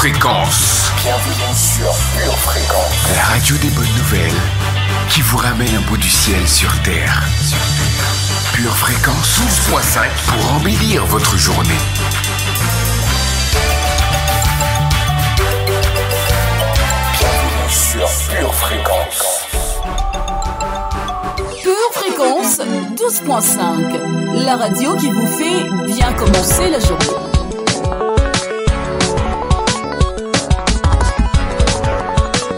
Fréquence. Bienvenue sur Pure Fréquence. La radio des bonnes nouvelles qui vous ramène un bout du ciel sur Terre. Pure Fréquence 12.5 pour embellir votre journée. Bienvenue sur Pure Fréquence. Pure Fréquence 12.5, la radio qui vous fait bien commencer la journée.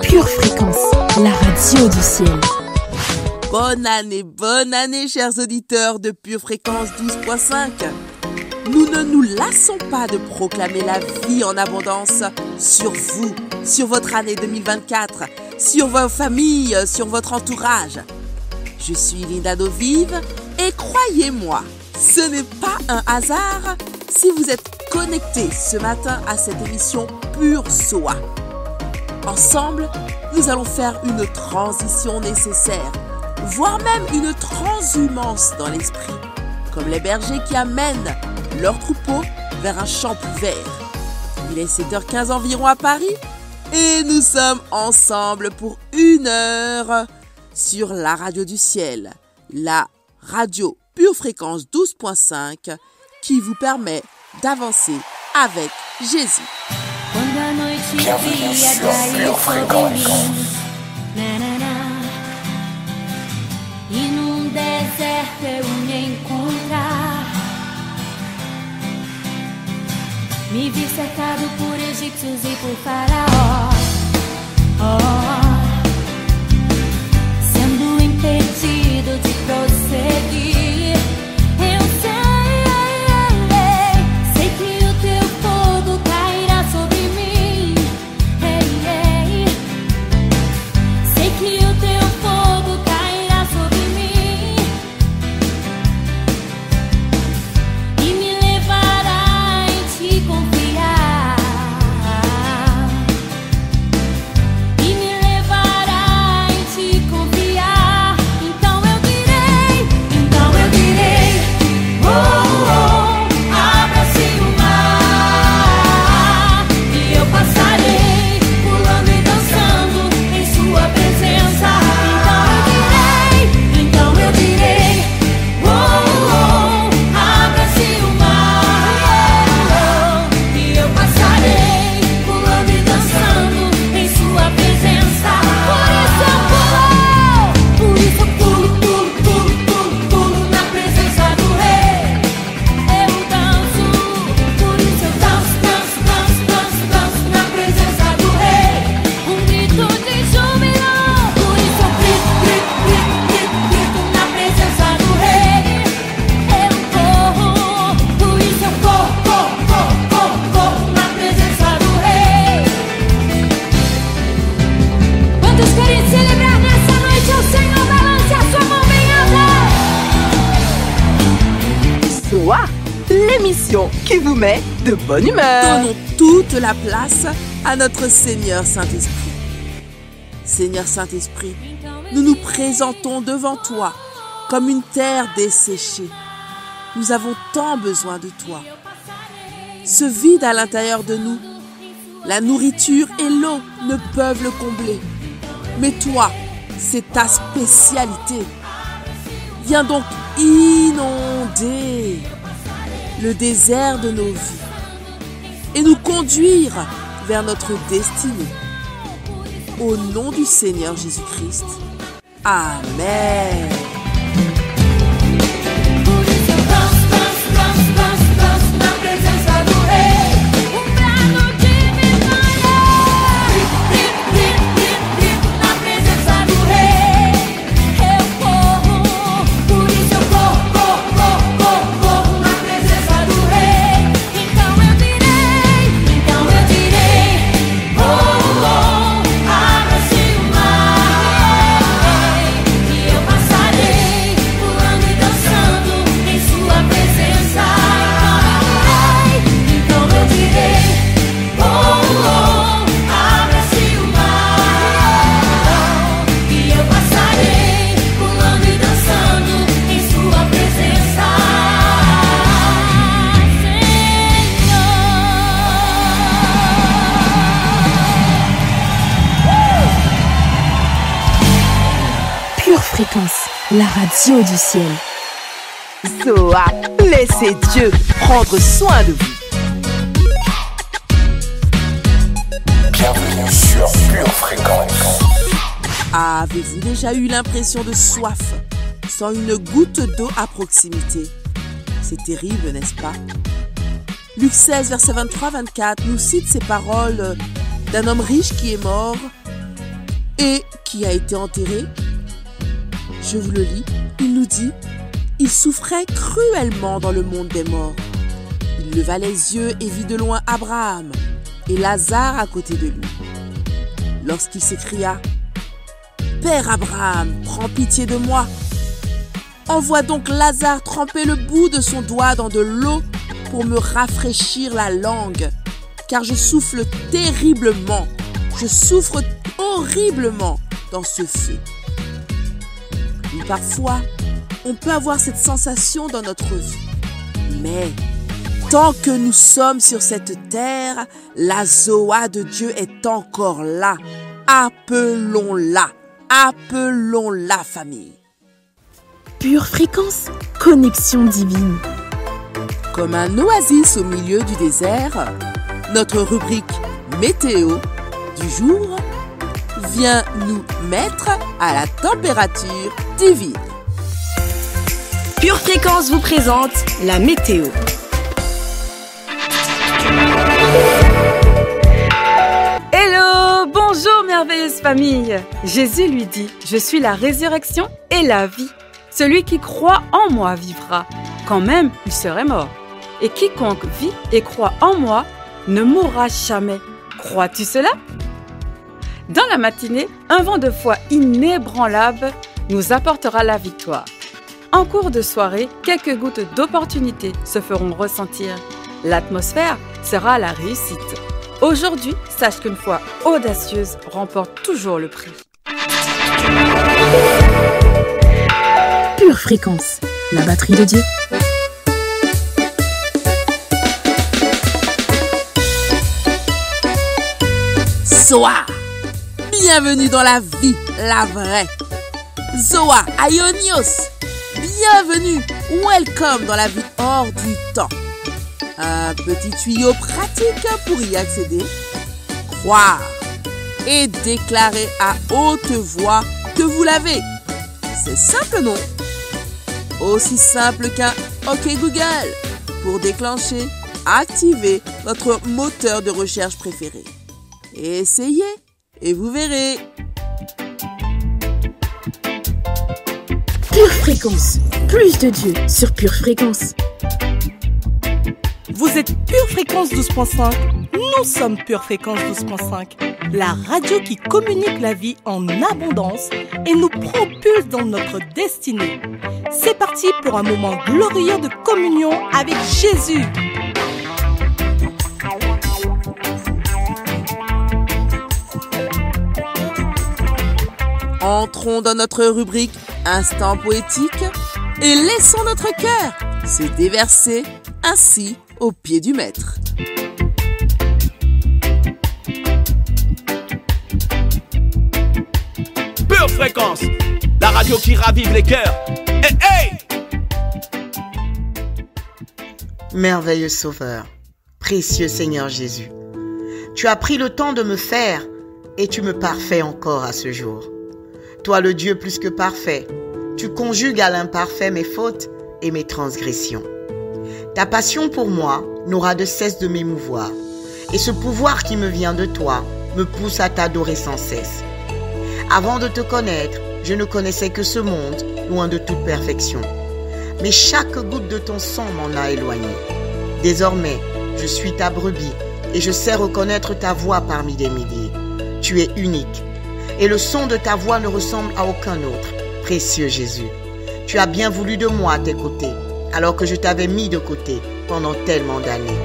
Pure Fréquence, la radio du ciel. Bonne année, chers auditeurs de Pure Fréquence 12.5. Nous ne nous lassons pas de proclamer la vie en abondance sur vous, sur votre année 2024, sur vos familles, sur votre entourage. Je suis Linda Dovive et croyez-moi, ce n'est pas un hasard si vous êtes connectés ce matin à cette émission Pure Soa. Ensemble, nous allons faire une transition nécessaire, voire même une transhumance dans l'esprit, comme les bergers qui amènent leur troupeau vers un champ plus vert. Il est 7h15 environ à Paris et nous sommes ensemble pour 1 heure sur la radio du ciel, la radio Pure Fréquence 12.5 qui vous permet d'avancer avec Jésus. Bienvenue sur Pure Fréquence. E num deserto eu me encontrar, me vi cercado por egípcios e por faraó, sendo impedido de prosseguir. Eu sei que o teu fogo cairá sobre mim. Sei que o teu fogo cairá sobre mim e me levará em te confiar, e me levará em te confiar. Então eu direi, oh, oh, abra-se o mar e eu passarei pulando e dançando em sua presença. Então eu direi, oh, oh, abra-se o mar e eu passarei pulando e dançando em sua presença. Por isso eu pulo na presença do Rei. Eu danço, por isso eu danço na presença do Rei. Grito de júbilo, por isso eu grito na presença do Rei. Eu corro, por isso eu corro na presença do Rei. Quantos querem celebrar nessa noite ao Senhor? Balance a sua mão bem alta. Soa, l'émission qui vous met de bonne humeur. Donnons toute la place à notre Seigneur Saint-Esprit. Seigneur Saint-Esprit, nous nous présentons devant toi comme une terre desséchée. Nous avons tant besoin de toi. Ce vide à l'intérieur de nous, la nourriture et l'eau ne peuvent le combler. Mais toi, c'est ta spécialité. Viens donc inonder le désert de nos vies et nous conduire vers notre destinée. Au nom du Seigneur Jésus-Christ. Amen. Por isso eu danço na presença do Rei. Brado de vitória. Grito na presença do Rei. Eu corro, por isso eu corro na presença do Rei. Então eu direi, oh, oh, abra-se o mar e eu passarei Fréquence, la radio du ciel. Zoa, laissez Dieu prendre soin de vous. Bienvenue sur Pure Fréquence. Avez-vous déjà eu l'impression de soif sans une goutte d'eau à proximité? C'est terrible, n'est-ce pas? Luc 16, verset 23-24 nous cite ces paroles d'un homme riche qui est mort et qui a été enterré. Je vous le lis, il nous dit: il souffrait cruellement dans le monde des morts. Il leva les yeux et vit de loin Abraham et Lazare à côté de lui. Lorsqu'il s'écria: Père Abraham, prends pitié de moi. Envoie donc Lazare tremper le bout de son doigt dans de l'eau pour me rafraîchir la langue, car je souffre terriblement, je souffre horriblement dans ce feu. Et parfois, on peut avoir cette sensation dans notre vie. Mais tant que nous sommes sur cette terre, la Zoa de Dieu est encore là. Appelons-la, appelons-la famille. Pure Fréquence, connexion divine. Comme un oasis au milieu du désert, notre rubrique météo du jour vient nous mettre à la température divine. Pure Fréquence vous présente la météo. Hello, bonjour merveilleuse famille. Jésus lui dit: je suis la résurrection et la vie. Celui qui croit en moi vivra, quand même il serait mort. Et quiconque vit et croit en moi ne mourra jamais. Crois-tu cela? Dans la matinée, un vent de foi inébranlable nous apportera la victoire. En cours de soirée, quelques gouttes d'opportunité se feront ressentir. L'atmosphère sera la réussite. Aujourd'hui, sache qu'une foi audacieuse remporte toujours le prix. Pure Fréquence, la batterie de Dieu. Zoa, bienvenue dans la vie, la vraie. Zoa, Aionios, bienvenue, welcome dans la vie hors du temps. Un petit tuyau pratique pour y accéder. Croire et déclarer à haute voix que vous l'avez. C'est simple, non? Aussi simple qu'un OK Google pour déclencher, activer votre moteur de recherche préféré. Essayez et vous verrez. Pure Fréquence, plus de Dieu sur Pure Fréquence. Vous êtes Pure Fréquence 12.5, nous sommes Pure Fréquence 12.5, la radio qui communique la vie en abondance et nous propulse dans notre destinée. C'est parti pour un moment glorieux de communion avec Jésus. Entrons dans notre rubrique Instant poétique et laissons notre cœur se déverser ainsi au pied du maître. Pure Fréquence, la radio qui ravive les cœurs. Hey, hey! Merveilleux Sauveur, précieux Seigneur Jésus, tu as pris le temps de me faire et tu me parfais encore à ce jour. Toi le Dieu plus que parfait, tu conjugues à l'imparfait mes fautes et mes transgressions. Ta passion pour moi n'aura de cesse de m'émouvoir, et ce pouvoir qui me vient de toi me pousse à t'adorer sans cesse. Avant de te connaître, je ne connaissais que ce monde, loin de toute perfection. Mais chaque goutte de ton sang m'en a éloigné. Désormais, je suis ta brebis, et je sais reconnaître ta voix parmi des milliers. Tu es unique, et le son de ta voix ne ressemble à aucun autre, précieux Jésus. Tu as bien voulu de moi à tes côtés, alors que je t'avais mis de côté pendant tellement d'années.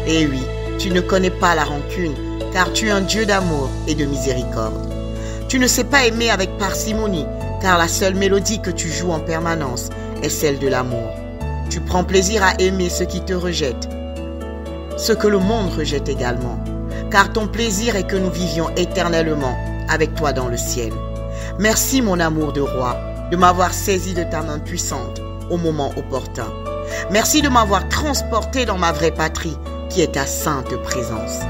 Et oui, tu ne connais pas la rancune, car tu es un Dieu d'amour et de miséricorde. Tu ne sais pas aimer avec parcimonie, car la seule mélodie que tu joues en permanence est celle de l'amour. Tu prends plaisir à aimer ceux qui te rejettent, ce que le monde rejette également, car ton plaisir est que nous vivions éternellement avec toi dans le ciel. Merci mon amour de roi, de m'avoir saisi de ta main puissante au moment opportun. Merci de m'avoir transporté dans ma vraie patrie, qui est ta sainte présence.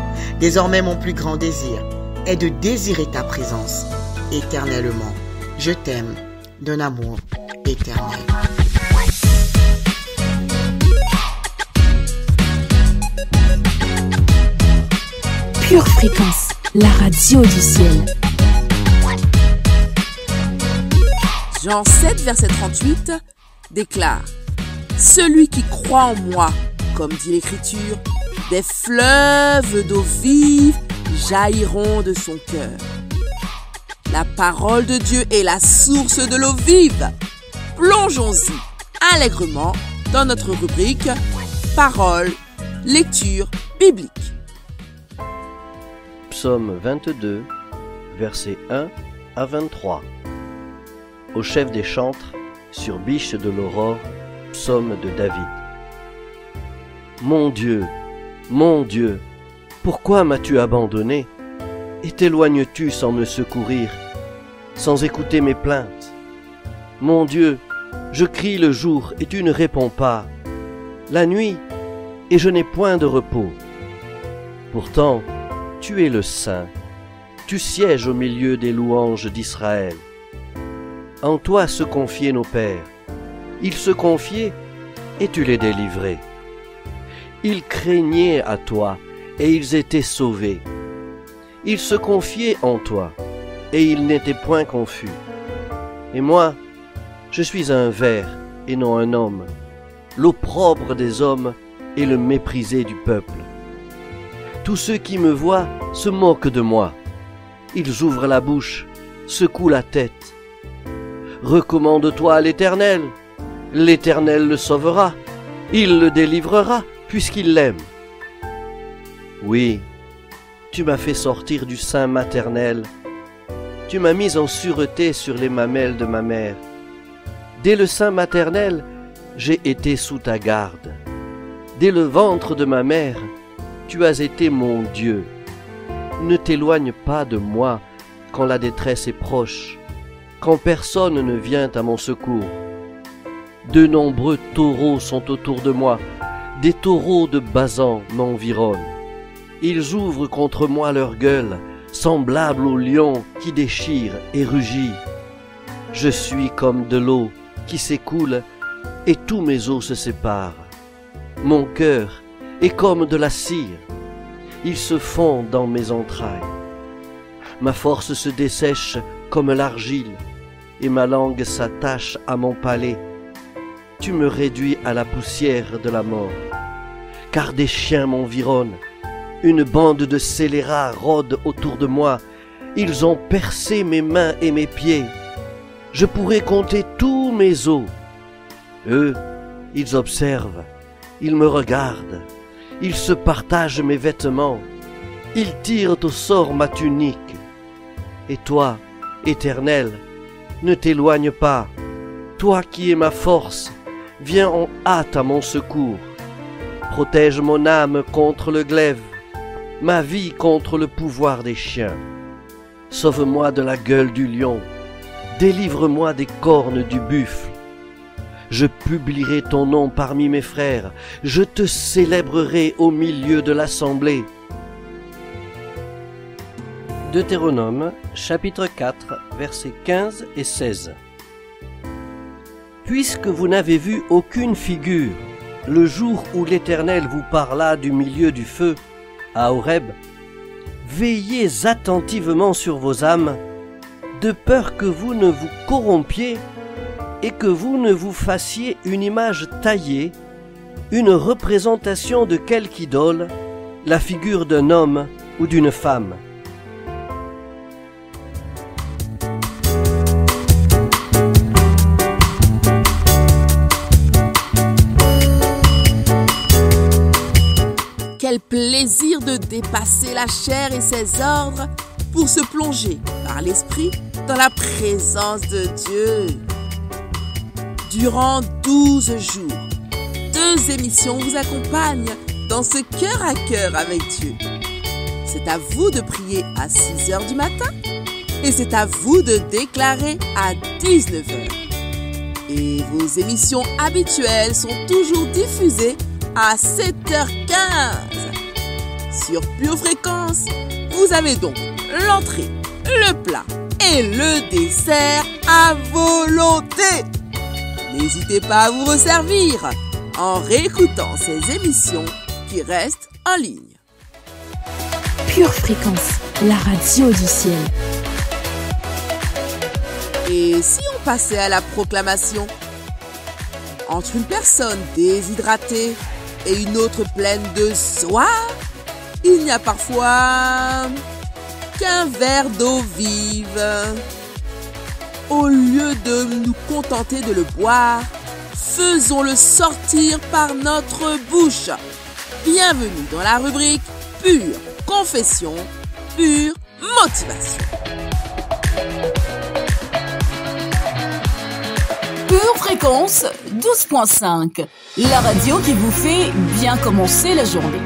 Désormais, mon plus grand désir est de désirer ta présence éternellement. Je t'aime d'un amour éternel. Pure Fréquence, la radio du ciel. Jean 7, verset 38 déclare « Celui qui croit en moi, comme dit l'Écriture, des fleuves d'eau vive jailliront de son cœur. » La parole de Dieu est la source de l'eau vive. Plongeons-y allègrement dans notre rubrique « Paroles, lecture biblique ». Psaume 22, versets 1 à 23. Au chef des chantres, sur biche de l'aurore, psaume de David. Mon Dieu, pourquoi m'as-tu abandonné? Et t'éloignes-tu sans me secourir, sans écouter mes plaintes? Mon Dieu, je crie le jour et tu ne réponds pas, la nuit et je n'ai point de repos. Pourtant, tu es le Saint, tu sièges au milieu des louanges d'Israël. En toi se confiaient nos pères, ils se confiaient et tu les délivrais. Ils craignaient à toi et ils étaient sauvés. Ils se confiaient en toi et ils n'étaient point confus. Et moi, je suis un ver et non un homme, l'opprobre des hommes et le méprisé du peuple. Tous ceux qui me voient se moquent de moi. Ils ouvrent la bouche, secouent la tête. Recommande-toi à l'Éternel. L'Éternel le sauvera. Il le délivrera puisqu'il l'aime. Oui, tu m'as fait sortir du sein maternel. Tu m'as mis en sûreté sur les mamelles de ma mère. Dès le sein maternel, j'ai été sous ta garde. Dès le ventre de ma mère, tu as été mon Dieu. Ne t'éloigne pas de moi quand la détresse est proche, quand personne ne vient à mon secours. De nombreux taureaux sont autour de moi, des taureaux de Basan m'environnent. Ils ouvrent contre moi leur gueule, semblables au lion qui déchire et rugit. Je suis comme de l'eau qui s'écoule et tous mes os se séparent. Mon cœur est comme de la cire, il se fond dans mes entrailles. Ma force se dessèche comme l'argile, et ma langue s'attache à mon palais. Tu me réduis à la poussière de la mort, car des chiens m'environnent. Une bande de scélérats rôde autour de moi. Ils ont percé mes mains et mes pieds. Je pourrais compter tous mes os. Eux, ils observent, ils me regardent. Ils se partagent mes vêtements, ils tirent au sort ma tunique. Et toi, Éternel, ne t'éloigne pas. Toi qui es ma force, viens en hâte à mon secours. Protège mon âme contre le glaive, ma vie contre le pouvoir des chiens. Sauve-moi de la gueule du lion, délivre-moi des cornes du buffle. Je publierai ton nom parmi mes frères, je te célébrerai au milieu de l'assemblée. Deutéronome, chapitre 4, versets 15 et 16. Puisque vous n'avez vu aucune figure, le jour où l'Éternel vous parla du milieu du feu, à Horeb, veillez attentivement sur vos âmes, de peur que vous ne vous corrompiez et que vous ne vous fassiez une image taillée, une représentation de quelque idole, la figure d'un homme ou d'une femme. Quel plaisir de dépasser la chair et ses ordres pour se plonger par l'esprit dans la présence de Dieu. Durant 12 jours, 2 émissions vous accompagnent dans ce cœur à cœur avec Dieu. C'est à vous de prier à 6 heures du matin et c'est à vous de déclarer à 19 heures. Et vos émissions habituelles sont toujours diffusées à 7h15. Sur Pure Fréquence, vous avez donc l'entrée, le plat et le dessert à volonté. N'hésitez pas à vous resservir en réécoutant ces émissions qui restent en ligne. Pure Fréquence, la radio du ciel. Et si on passait à la proclamation? Entre une personne déshydratée et une autre pleine de soif, il n'y a parfois qu'un verre d'eau vive. Au lieu de nous contenter de le boire, faisons-le sortir par notre bouche. Bienvenue dans la rubrique Pure Confession, Pure Motivation. Pure Fréquence 12.5, la radio qui vous fait bien commencer la journée.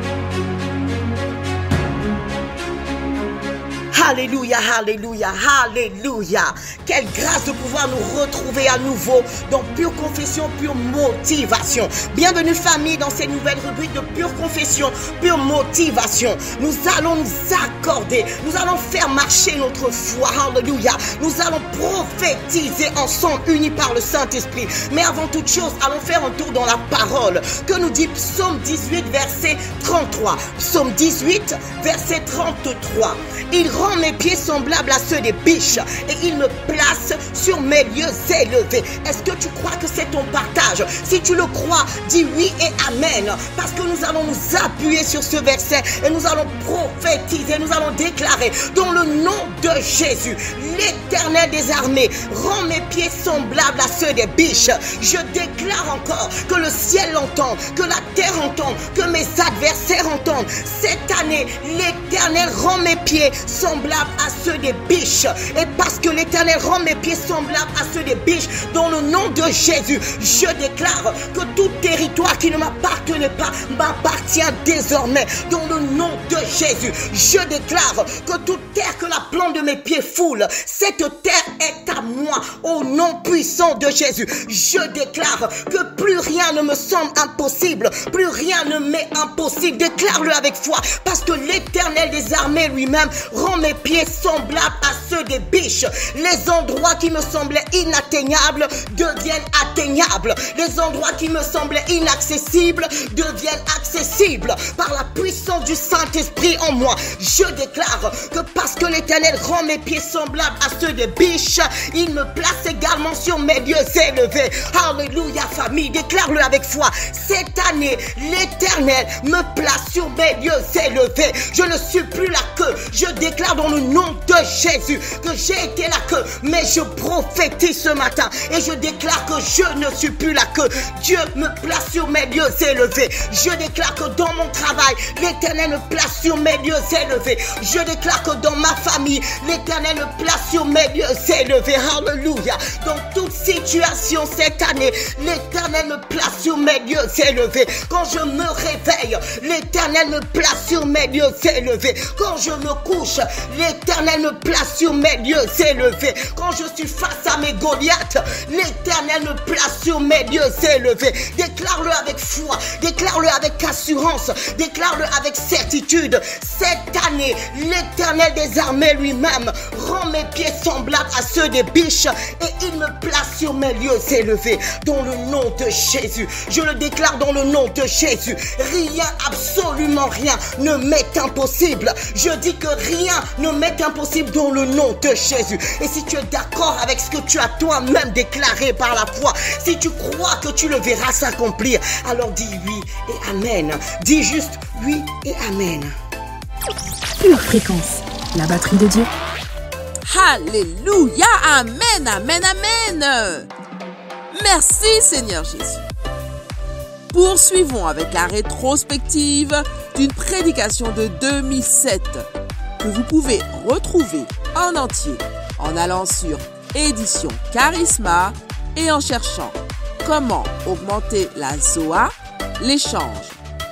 Alléluia, alléluia, alléluia. Quelle grâce de pouvoir nous retrouver à nouveau dans Pure Confession, Pure Motivation. Bienvenue famille dans cette nouvelle rubrique de Pure Confession, Pure Motivation. Nous allons nous accorder, nous allons faire marcher notre foi, alléluia. Nous allons prophétiser ensemble, unis par le Saint-Esprit. Mais avant toute chose, allons faire un tour dans la parole que nous dit Psaume 18, verset 33. Psaume 18, verset 33. Il rend mes pieds semblables à ceux des biches et il me place sur mes lieux élevés. Est-ce que tu crois que c'est ton partage? Si tu le crois, dis oui et amen. Parce que nous allons nous appuyer sur ce verset et nous allons prophétiser, nous allons déclarer dans le nom de Jésus, l'Éternel des armées rend mes pieds semblables à ceux des biches. Je déclare encore que le ciel entende, que la terre entende, que mes adversaires entendent. Cette année, l'Éternel rend mes pieds semblables à ceux des biches. Et parce que l'Éternel rend mes pieds semblables à ceux des biches, dans le nom de Jésus, je déclare que tout territoire qui ne m'appartenait pas m'appartient désormais. Dans le nom de Jésus, je déclare que toute terre que la plante de mes pieds foule, cette terre est à moi. Au nom puissant de Jésus, je déclare que plus rien ne me semble impossible, plus rien ne m'est impossible. Déclare-le avec foi, parce que l'Éternel des armées lui-même rend mes pieds semblables à ceux des biches. Les endroits qui me semblaient inatteignables deviennent atteignables. Les endroits qui me semblaient inaccessibles deviennent accessibles par la puissance du Saint-Esprit en moi. Je déclare que parce que l'Éternel rend mes pieds semblables à ceux des biches, il me place également sur mes lieux élevés. Alléluia famille, déclare-le avec foi. Cette année, l'Éternel me place sur mes lieux élevés. Je ne suis plus la queue. Je déclare dans le nom de Jésus que j'ai été la queue, mais je prophétise ce matin et je déclare que je ne suis plus la queue. Dieu me place sur mes lieux élevés. Je déclare que dans mon travail, l'Éternel me place sur mes lieux élevés. Je déclare que dans ma famille, l'Éternel me place sur mes lieux élevés. Alléluia. Dans toute situation cette année, l'Éternel me place sur mes lieux élevés. Quand je me réveille, l'Éternel me place sur mes lieux élevés. Quand je me couche, l'Éternel me place sur mes lieux élevés. Quand je suis face à mes Goliaths, l'Éternel me place sur mes lieux élevés. Déclare-le avec foi, déclare-le avec assurance, déclare-le avec certitude. Cette année, l'Éternel des armées lui-même rend mes pieds semblables à ceux des biches et il me place sur mes lieux élevés. Dans le nom de Jésus, je le déclare dans le nom de Jésus. Rien, absolument rien ne m'est impossible. Je dis que rien ne m'est impossible dans le nom de Jésus. Et si tu es d'accord avec ce que tu as toi-même déclaré par la foi, si tu crois que tu le verras s'accomplir, alors dis oui et amen. Dis juste oui et amen. Pure Fréquence, la batterie de Dieu. Alléluia, amen, amen, amen. Merci Seigneur Jésus. Poursuivons avec la rétrospective d'une prédication de 2007 que vous pouvez retrouver en entier en allant sur Édition Charisma et en cherchant comment augmenter la Zoa, l'échange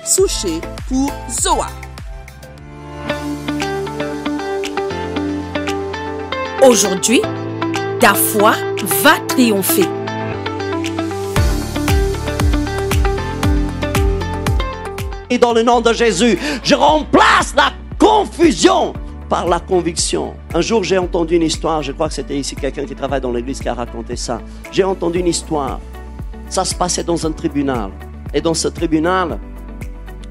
Souché pour Zoa. Aujourd'hui, ta foi va triompher. Et dans le nom de Jésus, je remplace la confusion par la conviction. Un jour, j'ai entendu une histoire, je crois que c'était ici quelqu'un qui travaille dans l'église qui a raconté ça. J'ai entendu une histoire. Ça se passait dans un tribunal. Et dans ce tribunal,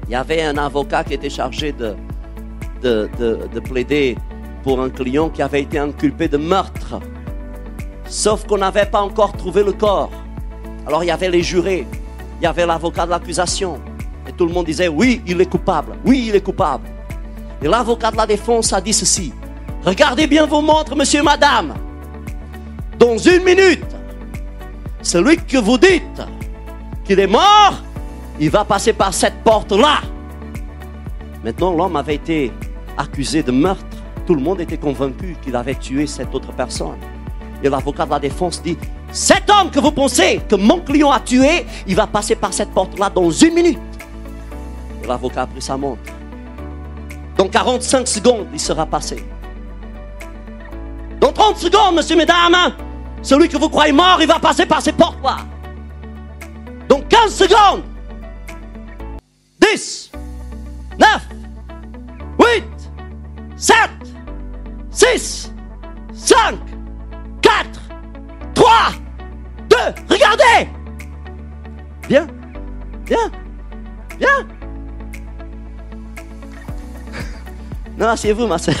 il y avait un avocat qui était chargé de plaider pour un client qui avait été inculpé de meurtre. Sauf qu'on n'avait pas encore trouvé le corps. Alors il y avait les jurés, il y avait l'avocat de l'accusation. Et tout le monde disait, oui, il est coupable, oui, il est coupable. Et l'avocat de la défense a dit ceci: regardez bien vos montres, monsieur, madame. Dans 1 minute, celui que vous dites qu'il est mort, il va passer par cette porte-là. Maintenant, l'homme avait été accusé de meurtre. Tout le monde était convaincu qu'il avait tué cette autre personne. Et l'avocat de la défense dit, cet homme que vous pensez que mon client a tué, il va passer par cette porte-là dans 1 minute. Et l'avocat a pris sa montre. Dans 45 secondes, il sera passé. Dans 30 secondes, monsieur, mesdames, celui que vous croyez mort, il va passer par ces portes-là. Dans 15 secondes, 10, 9, 8, 7, 6, 5, 4, 3, 2, regardez! Bien, bien, bien. Non, asseyez-vous, ma soeur.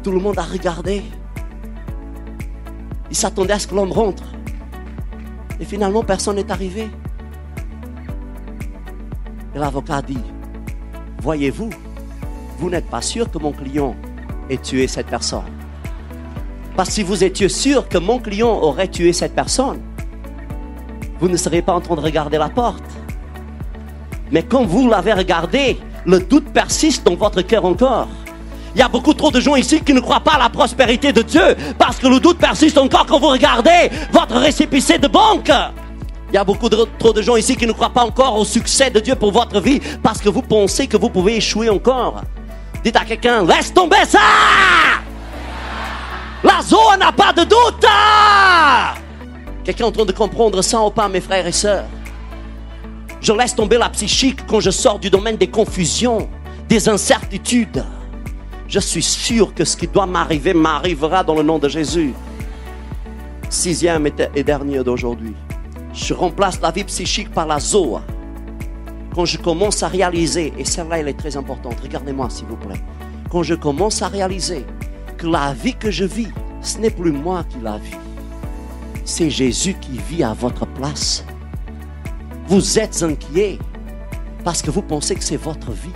Tout le monde a regardé. Il s'attendait à ce que l'homme rentre. Et finalement, personne n'est arrivé. Et l'avocat a dit, voyez-vous, vous n'êtes pas sûr que mon client ait tué cette personne. Parce que si vous étiez sûr que mon client aurait tué cette personne, vous ne seriez pas en train de regarder la porte. Mais quand vous l'avez regardé, le doute persiste dans votre cœur encore. Il y a beaucoup trop de gens ici qui ne croient pas à la prospérité de Dieu parce que le doute persiste encore quand vous regardez votre récépissé de banque. Il y a beaucoup trop de gens ici qui ne croient pas encore au succès de Dieu pour votre vie parce que vous pensez que vous pouvez échouer encore. Dites à quelqu'un, laisse tomber ça! La Zoé n'a pas de doute! Quelqu'un est en train de comprendre ça ou pas, mes frères et sœurs? Je laisse tomber la psychique quand je sors du domaine des confusions, des incertitudes. Je suis sûr que ce qui doit m'arriver m'arrivera dans le nom de Jésus. 6e et dernier d'aujourd'hui. Je remplace la vie psychique par la Zoé. Quand je commence à réaliser, et celle-là elle est très importante, regardez-moi s'il vous plaît. Quand je commence à réaliser que la vie que je vis, ce n'est plus moi qui la vis. C'est Jésus qui vit à votre place. Vous êtes inquiet parce que vous pensez que c'est votre vie.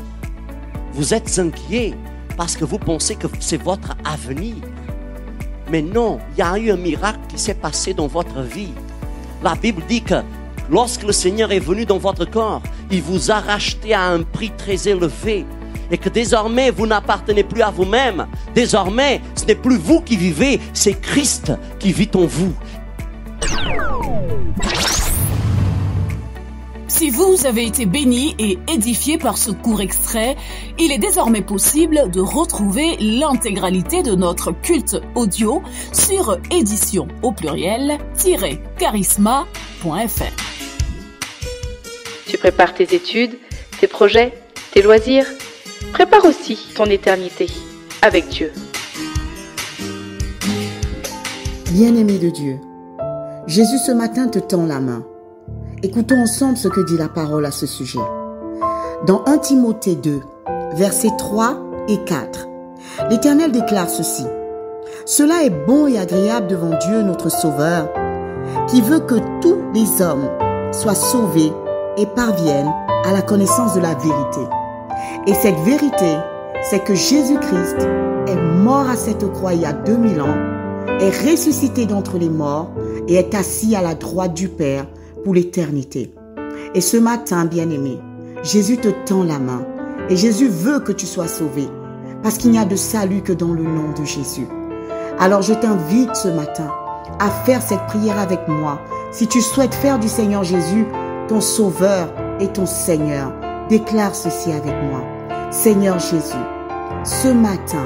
Vous êtes inquiet parce que vous pensez que c'est votre avenir. Mais non, il y a eu un miracle qui s'est passé dans votre vie. La Bible dit que lorsque le Seigneur est venu dans votre corps, il vous a racheté à un prix très élevé. Et que désormais, vous n'appartenez plus à vous-même. Désormais, ce n'est plus vous qui vivez, c'est Christ qui vit en vous. Si vous avez été béni et édifié par ce court extrait, il est désormais possible de retrouver l'intégralité de notre culte audio sur édition au pluriel-charisma.fr. Tu prépares tes études, tes projets, tes loisirs. Prépare aussi ton éternité avec Dieu. Bien-aimé de Dieu, Jésus ce matin te tend la main. Écoutons ensemble ce que dit la parole à ce sujet. Dans 1 Timothée 2, versets 3 et 4, l'Éternel déclare ceci. Cela est bon et agréable devant Dieu notre Sauveur, qui veut que tous les hommes soient sauvés et parviennent à la connaissance de la vérité. Et cette vérité, c'est que Jésus-Christ est mort à cette croix il y a 2000 ans, est ressuscité d'entre les morts et est assis à la droite du Père pour l'éternité. Et ce matin, bien-aimé, Jésus te tend la main et Jésus veut que tu sois sauvé parce qu'il n'y a de salut que dans le nom de Jésus. Alors je t'invite ce matin à faire cette prière avec moi. Si tu souhaites faire du Seigneur Jésus ton Sauveur et ton Seigneur, déclare ceci avec moi. Seigneur Jésus, ce matin,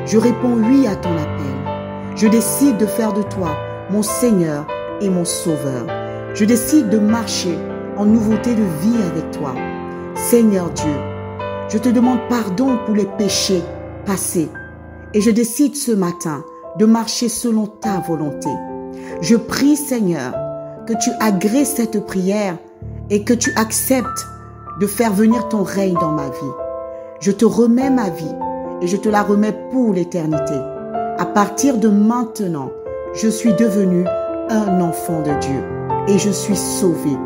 je réponds oui à ton appel. Je décide de faire de toi mon Seigneur et mon Sauveur. Je décide de marcher en nouveauté de vie avec toi. Seigneur Dieu, je te demande pardon pour les péchés passés et je décide ce matin de marcher selon ta volonté. Je prie, Seigneur, que tu agrées cette prière et que tu acceptes de faire venir ton règne dans ma vie. Je te remets ma vie et je te la remets pour l'éternité. À partir de maintenant, je suis devenu un enfant de Dieu et je suis sauvé.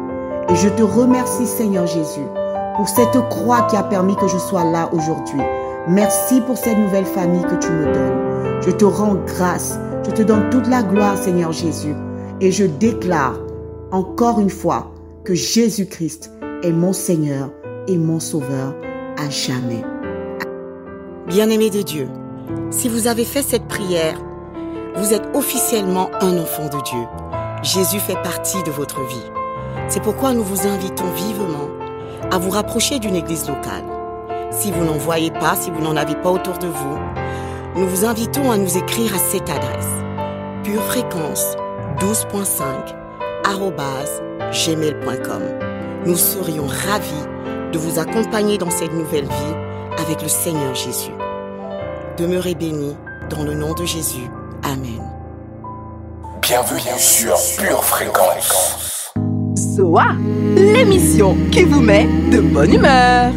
Et je te remercie, Seigneur Jésus, pour cette croix qui a permis que je sois là aujourd'hui. Merci pour cette nouvelle famille que tu me donnes. Je te rends grâce. Je te donne toute la gloire, Seigneur Jésus. Et je déclare encore une fois que Jésus-Christ est mon Seigneur et mon Sauveur à jamais. Bien-aimés de Dieu, si vous avez fait cette prière, vous êtes officiellement un enfant de Dieu. Jésus fait partie de votre vie. C'est pourquoi nous vous invitons vivement à vous rapprocher d'une église locale. Si vous n'en voyez pas, si vous n'en avez pas autour de vous, nous vous invitons à nous écrire à cette adresse: purefréquence12.5@gmail.com. Nous serions ravis de vous accompagner dans cette nouvelle vie avec le Seigneur Jésus. Demeurez bénis dans le nom de Jésus. Amen. Bienvenue sur Pure Fréquence. Zoa, l'émission qui vous met de bonne humeur.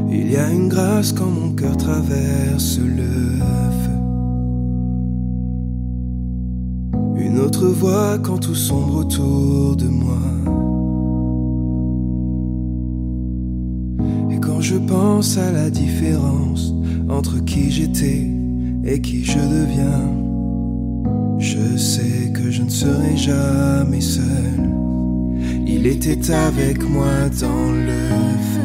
Il y a une grâce quand mon cœur traverse le feu, une autre voix quand tout sombre autour de moi. Et quand je pense à la différence entre qui j'étais et qui je deviens, je sais que je ne serai jamais seul. Il était avec moi dans le feu,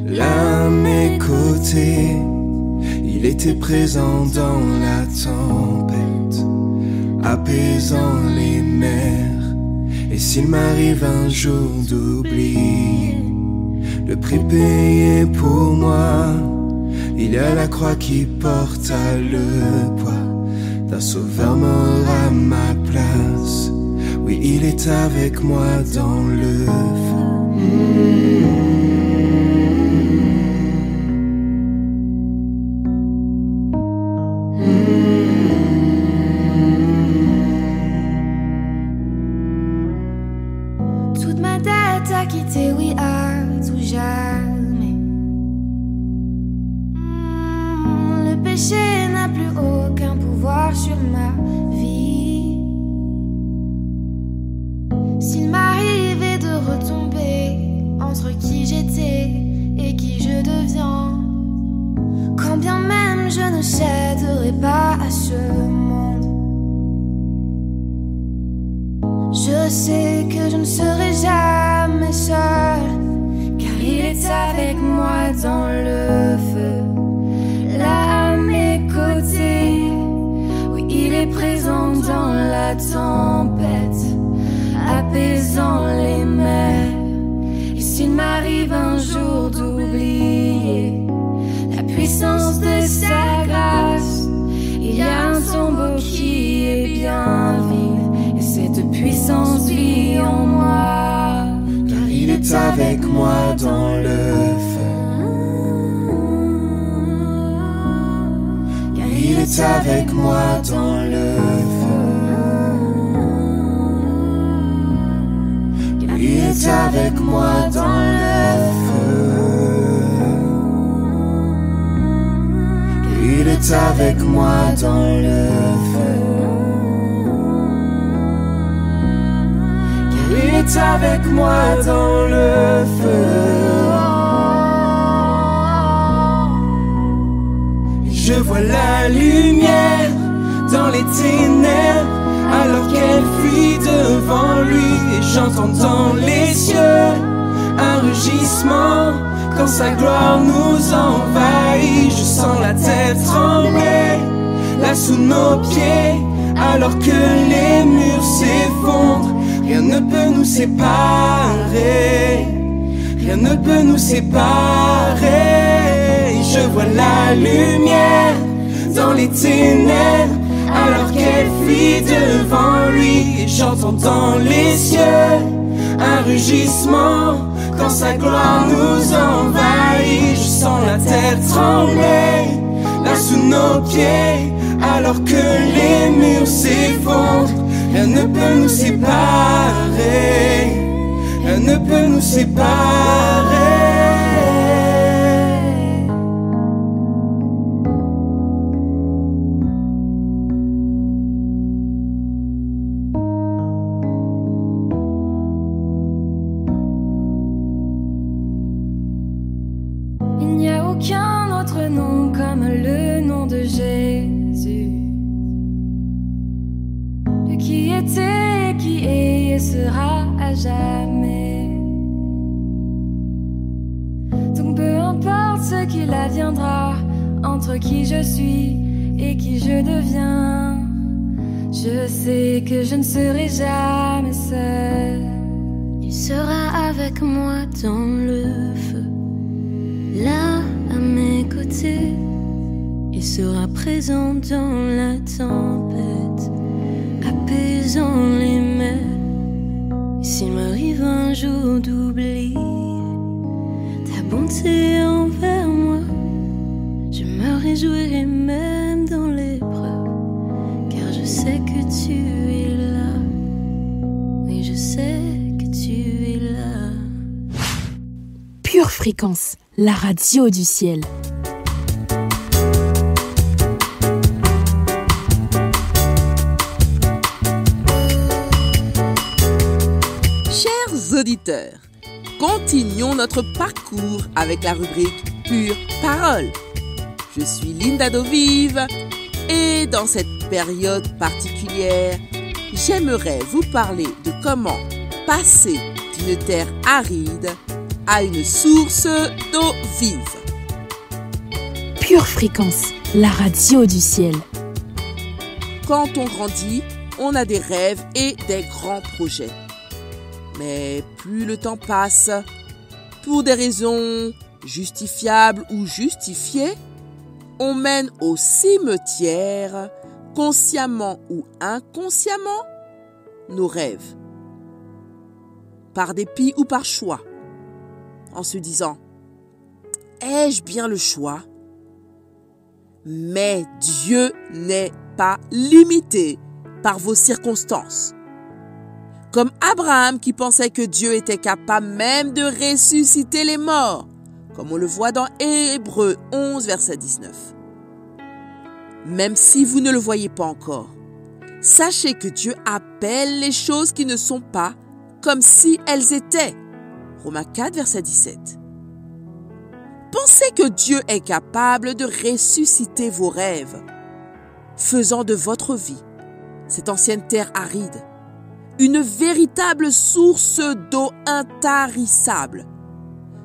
là à mes côtés. Il était présent dans la tempête, apaisant les mers. Et s'il m'arrive un jour d'oublier le prix payé pour moi, il y a la croix qui porta le poids d'un sauveur mort à ma place. Oui, il est avec moi dans le feu. Toute ma tête a quitté, oui, à tout jamais. Le péché n'a plus aucun pouvoir sur ma vie. S'il m'arrivait de retomber entre qui j'étais et qui je deviens, quand bien même je ne céderai pas à ce monde, je sais que je ne serai jamais seule, car il est avec moi dans le feu, là à mes côtés. Oui, il est présent dans la tempête, apaisant les mers. Et s'il m'arrive un jour d'oublier la puissance de sa grâce, il y a un tombeau qui est bien vide, et cette puissance vit en moi, car il est avec moi dans le feu, car il est avec moi dans le feu, car il est avec moi dans le feu, il est avec moi dans le feu, il est avec moi dans le feu. Je vois la lumière dans les ténèbres, alors qu'elle fuit devant lui. Et j'entends dans les cieux un rugissement quand sa gloire nous envahit. Je sens la terre trembler là sous nos pieds, alors que les murs s'effondrent. Rien ne peut nous séparer, rien ne peut nous séparer. Je vois la lumière dans les ténèbres, alors qu'elle fuit devant lui. Et j'entends dans les cieux un rugissement quand sa gloire nous envahit. Je sens la terre trembler là sous nos pieds, alors que les murs s'effondrent. Rien ne peut nous séparer, rien ne peut nous séparer. Il n'y a aucun autre nom comme le nom de Jésus. Le qui était, qui est et sera à jamais. Donc peu importe ce qu'il adviendra, entre qui je suis et qui je deviens, je sais que je ne serai jamais seule. Il sera avec moi dans le feu, là à mes côtés. Il sera présent dans la tempête, apaisant les mers. Et s'il m'arrive un jour d'oublier ta bonté envers moi, je me réjouirai même dans l'épreuve, car je sais que tu es là. Oui, je sais que tu es là. Pure Fréquence, la radio du ciel. Chers auditeurs, continuons notre parcours avec la rubrique Pure Parole. Je suis Linda Dovive et dans cette période particulière, j'aimerais vous parler de comment passer d'une terre aride à une source d'eau vive. Pure Fréquence, la radio du ciel. Quand on grandit, on a des rêves et des grands projets. Mais plus le temps passe, pour des raisons justifiables ou justifiées, on mène au cimetière, consciemment ou inconsciemment, nos rêves. Par dépit ou par choix, en se disant « Ai-je bien le choix ?» Mais Dieu n'est pas limité par vos circonstances. Comme Abraham qui pensait que Dieu était capable même de ressusciter les morts, comme on le voit dans Hébreux 11, verset 19. Même si vous ne le voyez pas encore, sachez que Dieu appelle les choses qui ne sont pas comme si elles étaient. Romains 4, verset 17. Pensez que Dieu est capable de ressusciter vos rêves, faisant de votre vie, cette ancienne terre aride, une véritable source d'eau intarissable,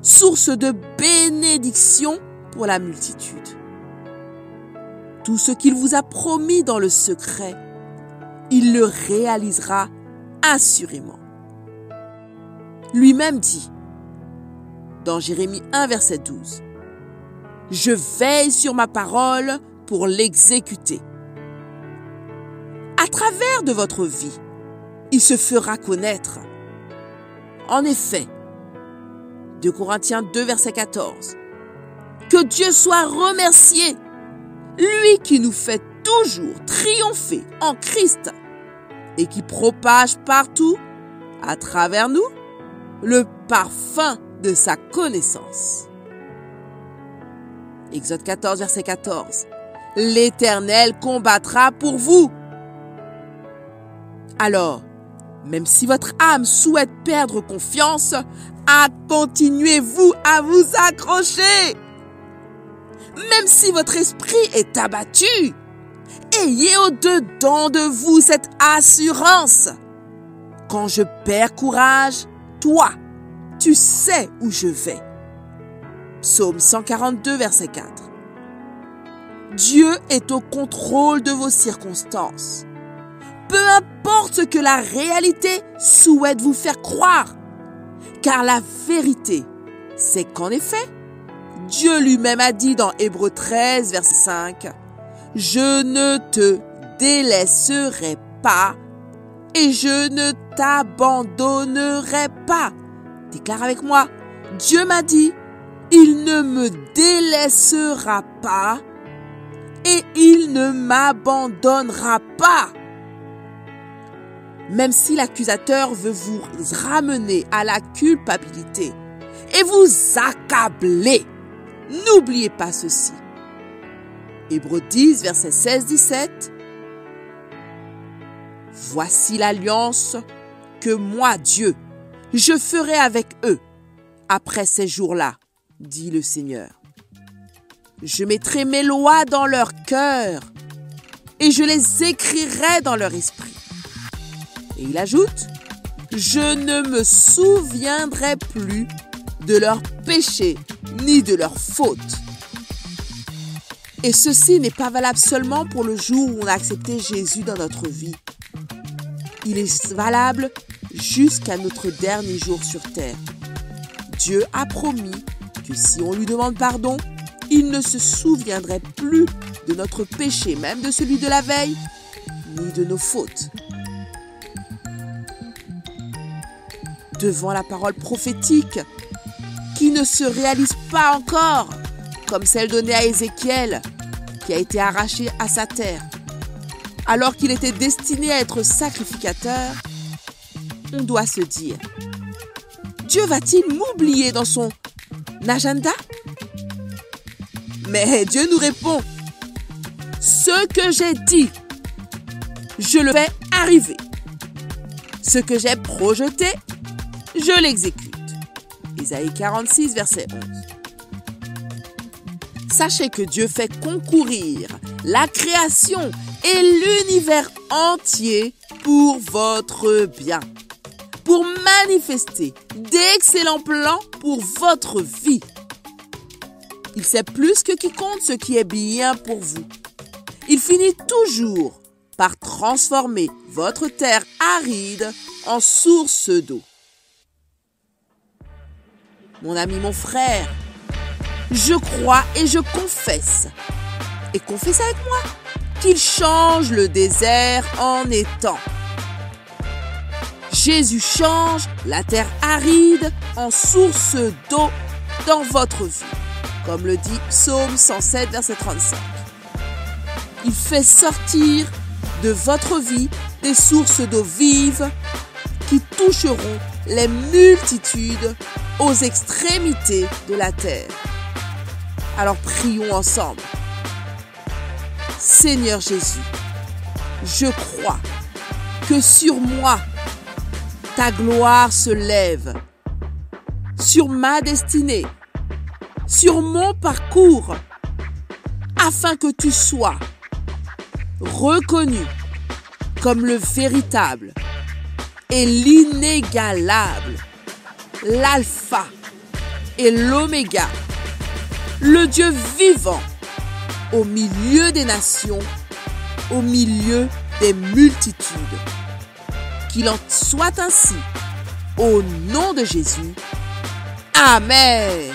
source de bénédiction pour la multitude. Tout ce qu'il vous a promis dans le secret, il le réalisera assurément. Lui-même dit, dans Jérémie 1, verset 12, « Je veille sur ma parole pour l'exécuter. » À travers de votre vie, il se fera connaître. En effet, 2 Corinthiens 2, verset 14, « Que Dieu soit remercié, lui qui nous fait toujours triompher en Christ et qui propage partout, à travers nous, le parfum de sa connaissance. » Exode 14, verset 14. « L'Éternel combattra pour vous. » Alors, même si votre âme souhaite perdre confiance, continuez-vous à vous accrocher. Même si votre esprit est abattu, ayez au-dedans de vous cette assurance. Quand je perds courage, toi, tu sais où je vais. Psaume 142, verset 4. Dieu est au contrôle de vos circonstances. Peu importe ce que la réalité souhaite vous faire croire, car la vérité, c'est qu'en effet, Dieu lui-même a dit dans Hébreux 13, verset 5, « Je ne te délaisserai pas et je ne t'abandonnerai pas. » Déclare avec moi, Dieu m'a dit, il ne me délaissera pas et il ne m'abandonnera pas. Même si l'accusateur veut vous ramener à la culpabilité et vous accabler, n'oubliez pas ceci. Hébreux 10, verset 16-17. Voici l'alliance que moi, Dieu, je ferai avec eux après ces jours-là, dit le Seigneur. Je mettrai mes lois dans leur cœur et je les écrirai dans leur esprit. Et il ajoute, je ne me souviendrai plus de leurs péchés ni de leurs fautes. Et ceci n'est pas valable seulement pour le jour où on a accepté Jésus dans notre vie. Il est valable jusqu'à notre dernier jour sur terre. Dieu a promis que si on lui demande pardon, il ne se souviendrait plus de notre péché, même de celui de la veille, ni de nos fautes. Devant la parole prophétique, qui ne se réalise pas encore, comme celle donnée à Ézéchiel, qui a été arraché à sa terre, alors qu'il était destiné à être sacrificateur, on doit se dire, Dieu va-t-il m'oublier dans son agenda? Mais Dieu nous répond, ce que j'ai dit, je le fais arriver. Ce que j'ai projeté, je l'exécute. Isaïe 46, verset 11. Sachez que Dieu fait concourir la création et l'univers entier pour votre bien, pour manifester d'excellents plans pour votre vie. Il sait plus que quiconque ce qui est bien pour vous. Il finit toujours par transformer votre terre aride en source d'eau. Mon ami, mon frère, je crois et je confesse, et confesse avec moi, qu'il change le désert en étang. Jésus change la terre aride en source d'eau dans votre vie, comme le dit Psaume 107, verset 35. Il fait sortir de votre vie des sources d'eau vives qui toucheront les multitudes aux extrémités de la terre. Alors prions ensemble. Seigneur Jésus, je crois que sur moi, ta gloire se lève, sur ma destinée, sur mon parcours, afin que tu sois reconnu comme le véritable et l'inégalable, l'alpha et l'oméga, le Dieu vivant au milieu des nations, au milieu des multitudes. Qu'il en soit ainsi, au nom de Jésus. Amen.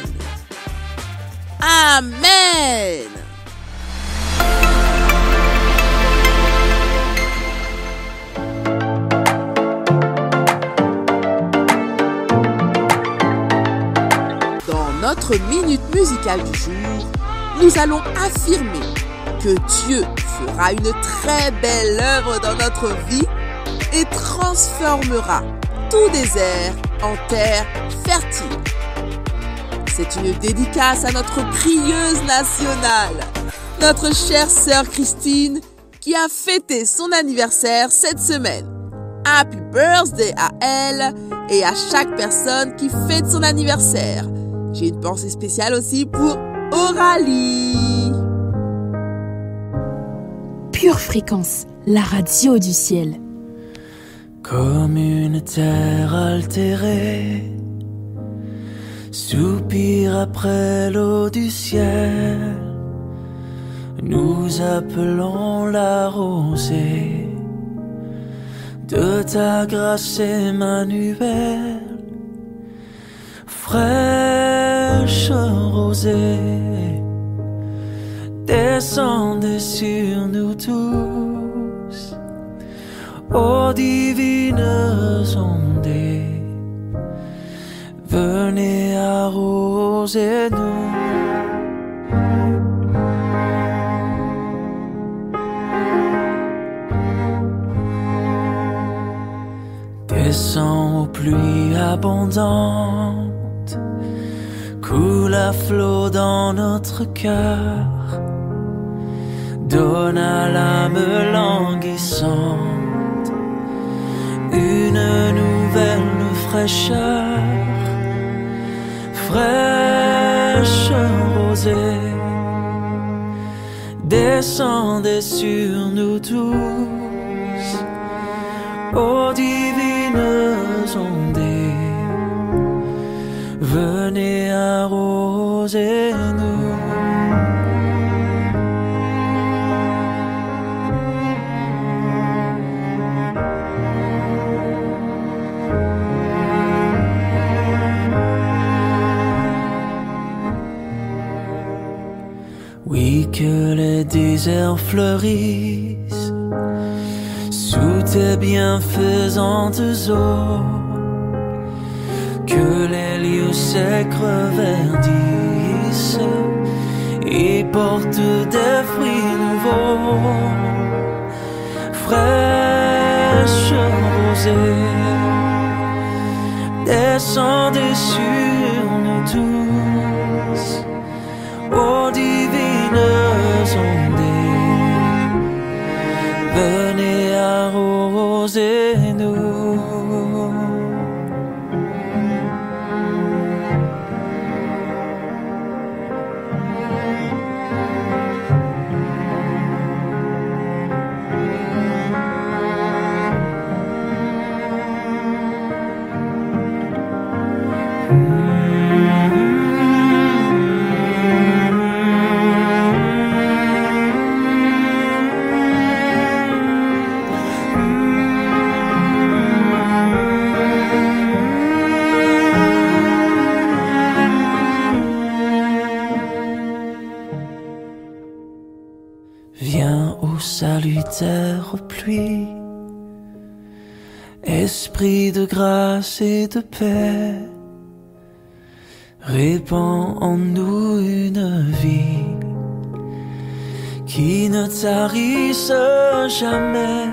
Amen. Dans notre minute musicale du jour, nous allons affirmer que Dieu fera une très belle œuvre dans notre vie et transformera tout désert en terre fertile. C'est une dédicace à notre prieuse nationale, notre chère sœur Christine, qui a fêté son anniversaire cette semaine. Happy birthday à elle et à chaque personne qui fête son anniversaire. J'ai une pensée spéciale aussi pour Aurélie. Pure Fréquence, la radio du ciel. Comme une terre altérée, Soupir après l'eau du ciel, nous appelons la rosée de ta grâce Emmanuel. Fraîche rosée, descendez sur nous tous, ô divines ondées, venez arroser nous. Descends aux pluies abondantes, coule à flot dans notre cœur, donne à l'âme languissante une nouvelle fraîcheur. Fraîche rosée, descendez sur nous tous, ô divines ondées, venez arroser nous. Oui, que les déserts fleurissent sous tes bienfaisantes eaux, que les lieux secs reverdissent et portent des fruits nouveaux. Fraîche rosée, descendez sur nous tous, ô divines ondées, venez arroser nous. Viens ô salutaire pluie, esprit de grâce et de paix, répands en nous une vie qui ne tarisse jamais.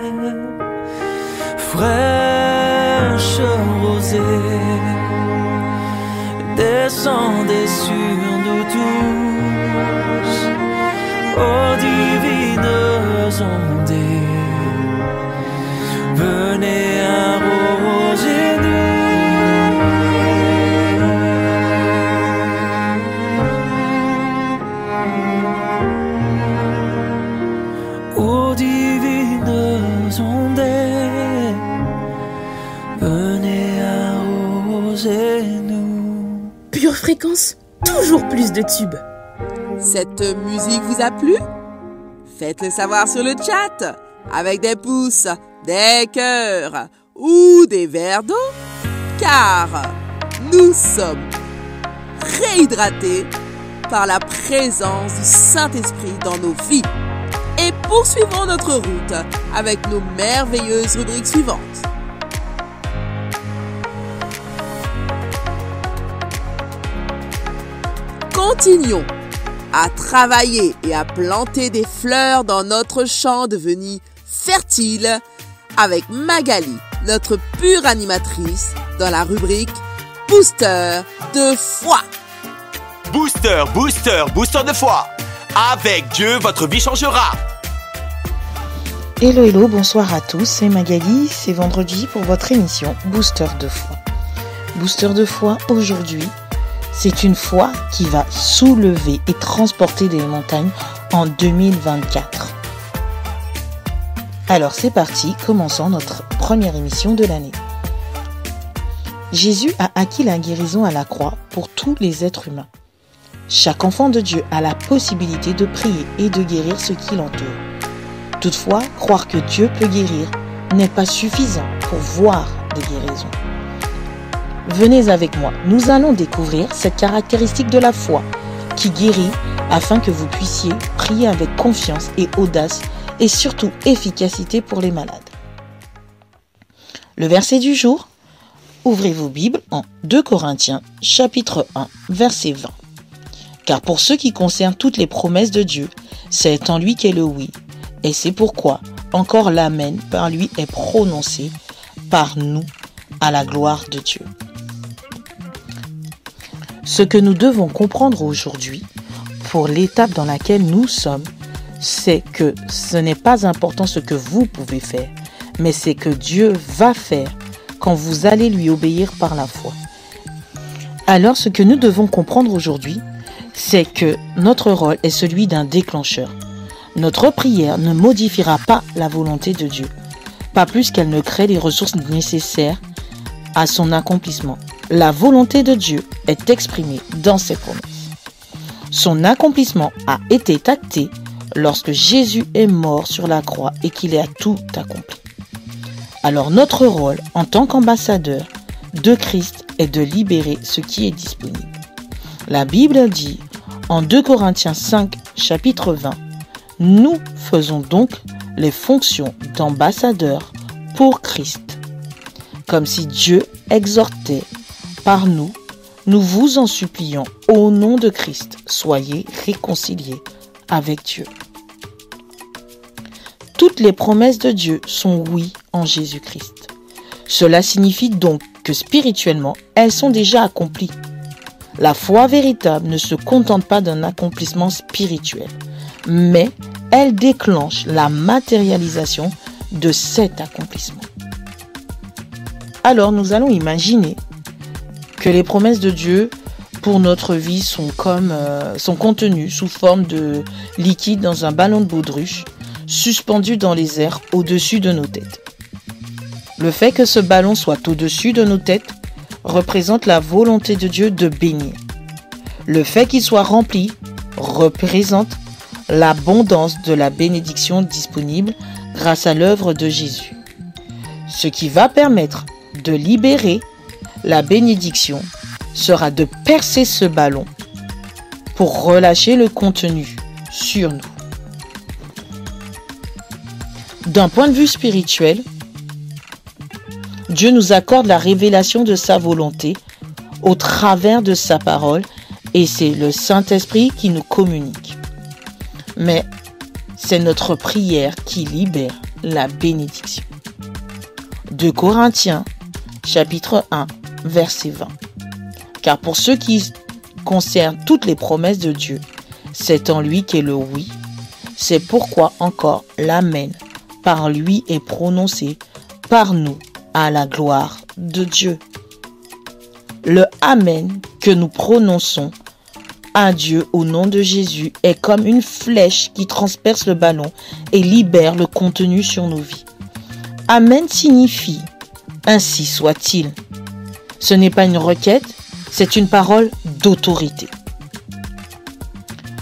Fraîche rosée, descendez sur nous tous, ô divines ondées, venez arroser nous. Ô divines ondées, venez arroser nous. Pure Fréquence, toujours plus de tubes. Cette musique vous a plu? Faites-le savoir sur le chat avec des pouces, des cœurs ou des verres d'eau, car nous sommes réhydratés par la présence du Saint-Esprit dans nos vies. Et poursuivons notre route avec nos merveilleuses rubriques suivantes. Continuons à travailler et à planter des fleurs dans notre champ devenu fertile avec Magali, notre pure animatrice, dans la rubrique Booster de foi. Booster, booster, booster de foi. Avec Dieu, votre vie changera. Hello, hello, bonsoir à tous, c'est Magali, c'est vendredi pour votre émission Booster de foi. Booster de foi, aujourd'hui, c'est une foi qui va soulever et transporter des montagnes en 2024. Alors c'est parti, commençons notre première émission de l'année. Jésus a acquis la guérison à la croix pour tous les êtres humains. Chaque enfant de Dieu a la possibilité de prier et de guérir ce qui l'entoure. Toutefois, croire que Dieu peut guérir n'est pas suffisant pour voir des guérisons. Venez avec moi, nous allons découvrir cette caractéristique de la foi qui guérit afin que vous puissiez prier avec confiance et audace et surtout efficacité pour les malades. Le verset du jour, ouvrez vos Bibles en 2 Corinthiens chapitre 1 verset 20. Car pour ce qui concerne toutes les promesses de Dieu, c'est en lui qu'est le oui, et c'est pourquoi encore l'amen par lui est prononcé par nous à la gloire de Dieu. Ce que nous devons comprendre aujourd'hui, pour l'étape dans laquelle nous sommes, c'est que ce n'est pas important ce que vous pouvez faire, mais c'est que Dieu va faire quand vous allez lui obéir par la foi. Alors ce que nous devons comprendre aujourd'hui, c'est que notre rôle est celui d'un déclencheur. Notre prière ne modifiera pas la volonté de Dieu, pas plus qu'elle ne crée les ressources nécessaires à son accomplissement. La volonté de Dieu est exprimée dans ses promesses. Son accomplissement a été acté lorsque Jésus est mort sur la croix et qu'il a tout accompli. Alors notre rôle en tant qu'ambassadeur de Christ est de libérer ce qui est disponible. La Bible dit en 2 Corinthiens 5 chapitre 20, « Nous faisons donc les fonctions d'ambassadeurs pour Christ. » Comme si Dieu exhortait par nous, nous vous en supplions au nom de Christ, soyez réconciliés avec Dieu. Toutes les promesses de Dieu sont oui en Jésus-Christ. Cela signifie donc que spirituellement, elles sont déjà accomplies. La foi véritable ne se contente pas d'un accomplissement spirituel, mais elle déclenche la matérialisation de cet accomplissement. Alors nous allons imaginer que les promesses de Dieu pour notre vie sont contenues sous forme de liquide dans un ballon de baudruche suspendu dans les airs au-dessus de nos têtes. Le fait que ce ballon soit au-dessus de nos têtes représente la volonté de Dieu de bénir. Le fait qu'il soit rempli représente l'abondance de la bénédiction disponible grâce à l'œuvre de Jésus. Ce qui va permettre de libérer la bénédiction sera de percer ce ballon pour relâcher le contenu sur nous. D'un point de vue spirituel, Dieu nous accorde la révélation de sa volonté au travers de sa parole et c'est le Saint-Esprit qui nous communique. Mais c'est notre prière qui libère la bénédiction. 2 Corinthiens, chapitre 1, verset 20. Car pour ce qui concerne toutes les promesses de Dieu, c'est en lui qu'est le oui. C'est pourquoi encore l'amen par lui est prononcé par nous à la gloire de Dieu. Le amen que nous prononçons à Dieu au nom de Jésus est comme une flèche qui transperce le ballon et libère le contenu sur nos vies. Amen signifie ainsi soit-il. Ce n'est pas une requête, c'est une parole d'autorité.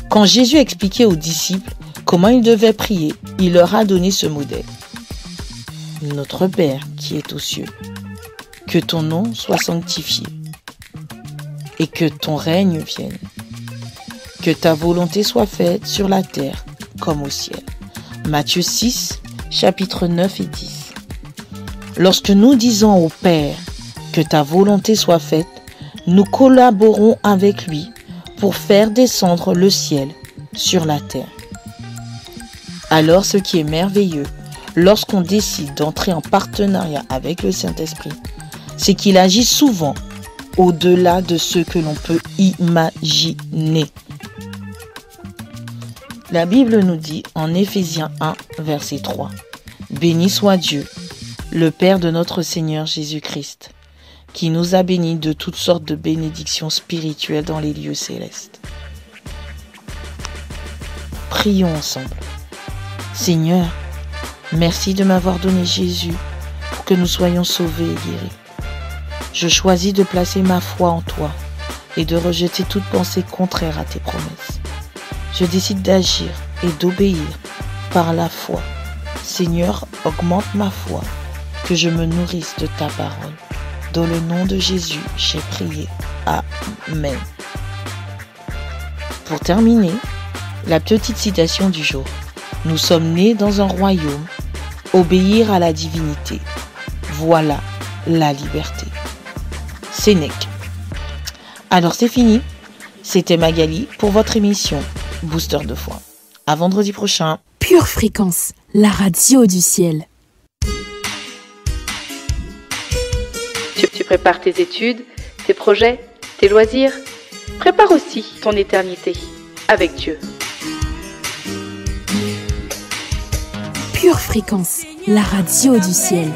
Quand Jésus expliquait aux disciples comment ils devaient prier, il leur a donné ce modèle. Notre Père qui est aux cieux, que ton nom soit sanctifié et que ton règne vienne. Que ta volonté soit faite sur la terre comme au ciel. Matthieu 6, chapitres 9 et 10. Lorsque nous disons au Père que ta volonté soit faite, nous collaborons avec lui pour faire descendre le ciel sur la terre. Alors ce qui est merveilleux, lorsqu'on décide d'entrer en partenariat avec le Saint-Esprit, c'est qu'il agit souvent au-delà de ce que l'on peut imaginer. La Bible nous dit en Éphésiens 1, verset 3, « Béni soit Dieu, le Père de notre Seigneur Jésus-Christ, qui nous a bénis de toutes sortes de bénédictions spirituelles dans les lieux célestes. » Prions ensemble. Seigneur, merci de m'avoir donné Jésus pour que nous soyons sauvés et guéris. Je choisis de placer ma foi en toi et de rejeter toute pensée contraire à tes promesses. Je décide d'agir et d'obéir par la foi. Seigneur, augmente ma foi, que je me nourrisse de ta parole. Dans le nom de Jésus, j'ai prié. Amen. Pour terminer, la petite citation du jour. Nous sommes nés dans un royaume. Obéir à la divinité. Voilà la liberté. Sénèque. Alors c'est fini. C'était Magali pour votre émission Booster de foi. À vendredi prochain. Pure Fréquence, la radio du ciel. Tu prépares tes études, tes projets, tes loisirs. Prépare aussi ton éternité avec Dieu. Pure Fréquence, la radio du ciel.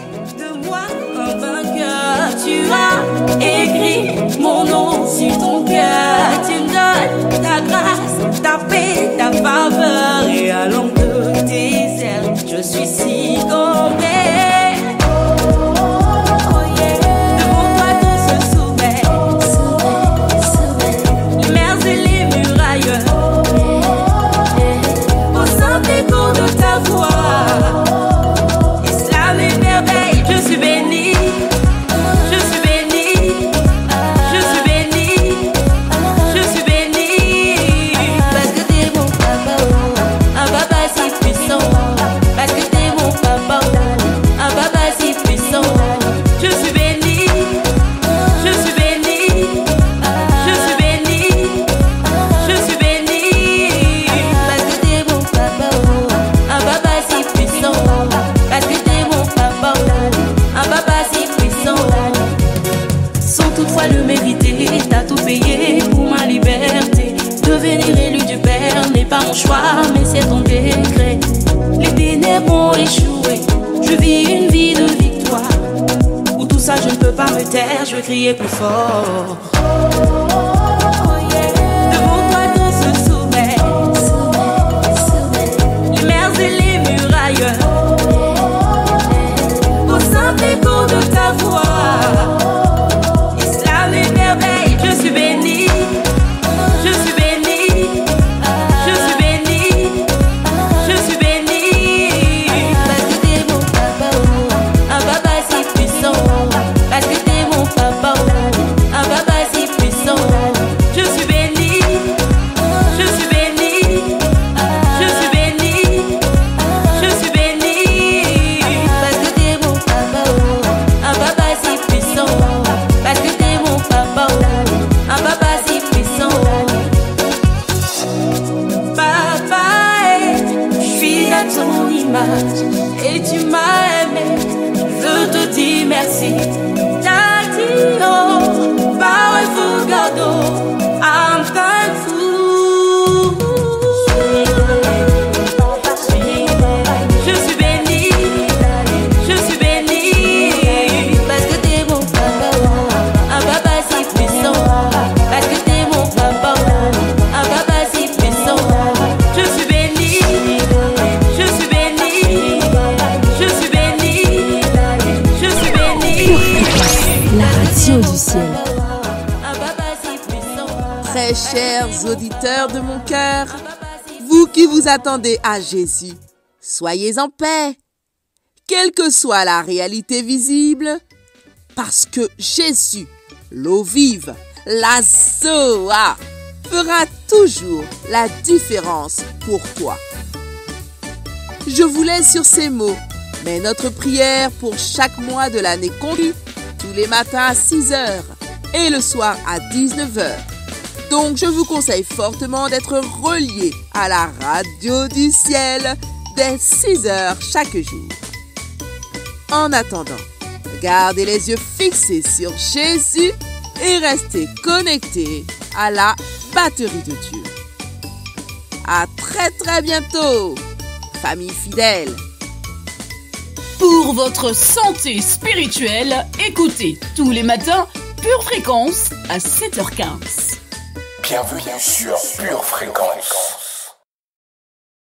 Tu as écrit mon nom sur ton cœur. Tu me donnes ta grâce, ta paix, ta faveur. Et à l'ombre de tes ailes, je suis si comblé. Devant toi tout se soumet. Les mers et les murailles. Au simple écho de ta voix. Islam et merveille, je suis béni. Pas mon choix, mais c'est ton décret. Les ténèbres ont échoué. Je vis une vie de victoire. Pour tout ça, je ne peux pas me taire. Je veux crier plus fort. Devant toi, tout se soumet. Les mers et les murailles. Au simple écho de ta voix. Islam et merveille, je suis béni. Je suis béni. Et tu m'as aimé, je te dis merci. Tatio, powerful God, I'm thankful. Je suis béni, je suis béni. Parce que t'es mon papa, un papa si puissant. Parce que t'es mon papa, un papa si puissant. Je suis béni. La radio du ciel. Très chers auditeurs de mon cœur, vous qui vous attendez à Jésus, soyez en paix, quelle que soit la réalité visible, parce que Jésus, l'eau vive, la Zoa, fera toujours la différence pour toi. Je vous laisse sur ces mots, mais notre prière pour chaque mois de l'année continue, tous les matins à 6h et le soir à 19h. Donc je vous conseille fortement d'être relié à la radio du ciel dès 6h chaque jour. En attendant, gardez les yeux fixés sur Jésus et restez connectés à la batterie de Dieu. À très bientôt, famille fidèle. Pour votre santé spirituelle, écoutez tous les matins Pure Fréquence à 7h15. Bienvenue sur Pure Fréquence.